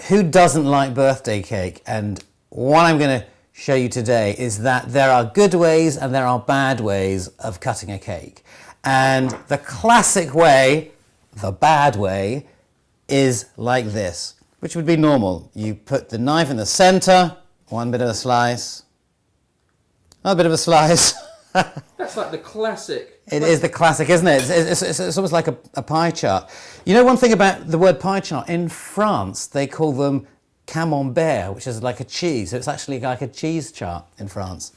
who doesn't like birthday cake? And what I'm going to show you today is that there are good ways and there are bad ways of cutting a cake. And the classic way, the bad way, is like this, which would be normal. You put the knife in the center, one bit of a slice, another bit of a slice. That's like the classic. It is the classic, isn't it? It's almost like a pie chart. You know one thing about the word pie chart? In France, they call them camembert, which is like a cheese. So it's actually like a cheese chart in France.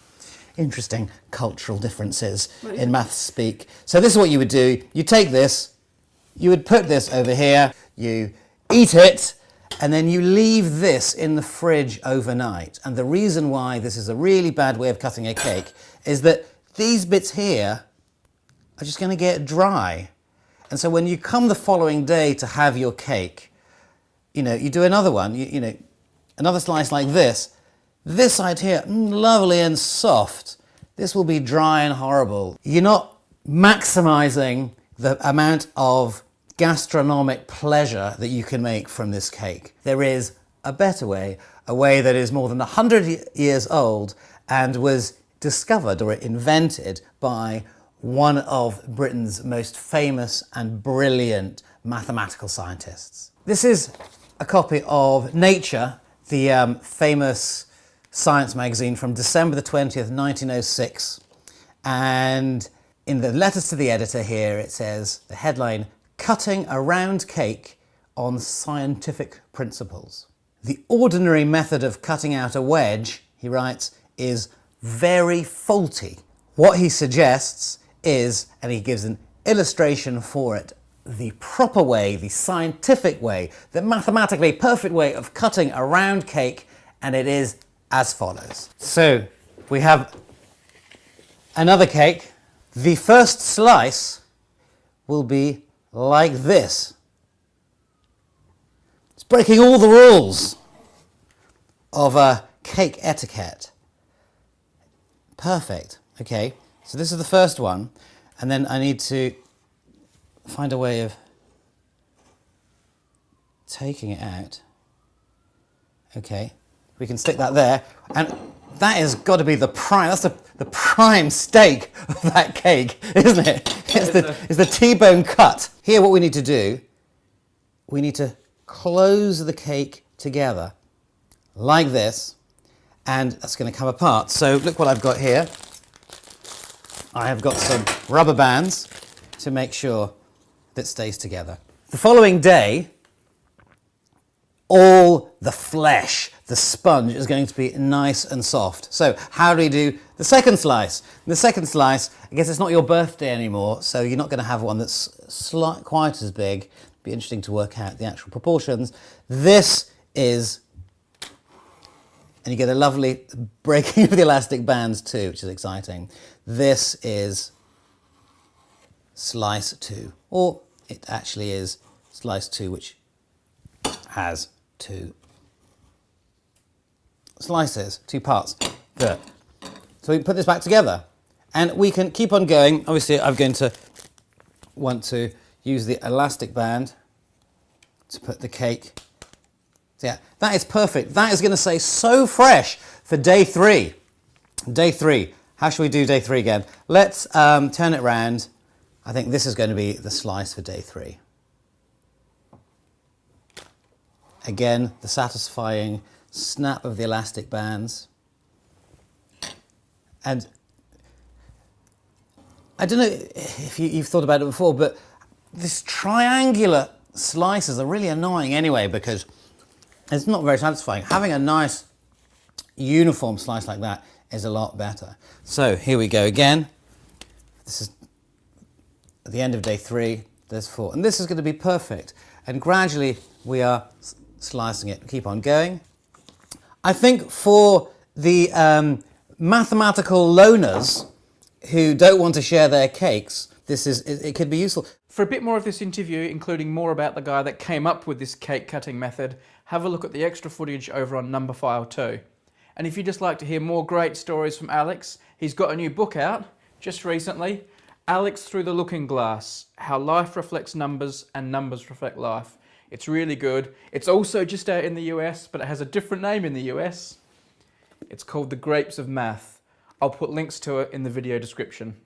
Interesting cultural differences in maths speak. So this is what you would do. You take this, you would put this over here, you eat it, and then you leave this in the fridge overnight. And the reason why this is a really bad way of cutting a cake is that these bits here are just going to get dry. And so when you come the following day to have your cake, you know, you do another one, you know, another slice like this. This side here, lovely and soft. This will be dry and horrible. You're not maximizing the amount of gastronomic pleasure that you can make from this cake. There is a better way, a way that is more than 100 years old and was discovered or invented by one of Britain's most famous and brilliant mathematical scientists. This is a copy of Nature, the famous science magazine from December the 20th, 1906. And in the letters to the editor here, it says, the headline, "Cutting a Round Cake on Scientific Principles." The ordinary method of cutting out a wedge, he writes, is very faulty. What he suggests is, and he gives an illustration for it, the proper way, the scientific way, the mathematically perfect way of cutting a round cake, and it is as follows. So we have another cake. The first slice will be like this. It's breaking all the rules of cake etiquette. Perfect. Okay, so this is the first one, and then I need to find a way of taking it out. Okay, we can stick that there, and that has got to be the prime. That's the prime steak of that cake, isn't it? It's the T-bone cut. Here, what we need to do, we need to close the cake together like this, and that's going to come apart. So look what I've got here. I have got some rubber bands to make sure that stays together. The following day, all the flesh, the sponge, is going to be nice and soft. So how do we do the second slice? The second slice, I guess it's not your birthday anymore, so you're not going to have one that's quite as big. It'd be interesting to work out the actual proportions. This is, and you get a lovely breaking of the elastic bands too, which is exciting. This is slice 2, or it actually is slice 2, which has 2 slices, 2 parts. Good. So we put this back together, and we can keep on going. Obviously, I'm going to want to use the elastic band to put the cake. So yeah, that is perfect. That is going to stay so fresh for day 3. Day 3. How should we do day 3 again? Let's turn it around. I think this is going to be the slice for day 3. Again, the satisfying snap of the elastic bands. And I don't know if you've thought about it before, but this triangular slices are really annoying anyway, because it's not very satisfying. Having a nice uniform slice like that is a lot better. So here we go again. This is at the end of day 3, there's 4. And this is going to be perfect. And gradually we are slicing it. Keep on going. I think for the mathematical loners who don't want to share their cakes, it could be useful. For a bit more of this interview, including more about the guy that came up with this cake cutting method, have a look at the extra footage over on number file 2. And if you'd just like to hear more great stories from Alex, he's got a new book out just recently, Alex Through the Looking Glass, How Life Reflects Numbers and Numbers Reflect Life. It's really good. It's also just out in the US, but it has a different name in the US. It's called The Grapes of Math. I'll put links to it in the video description.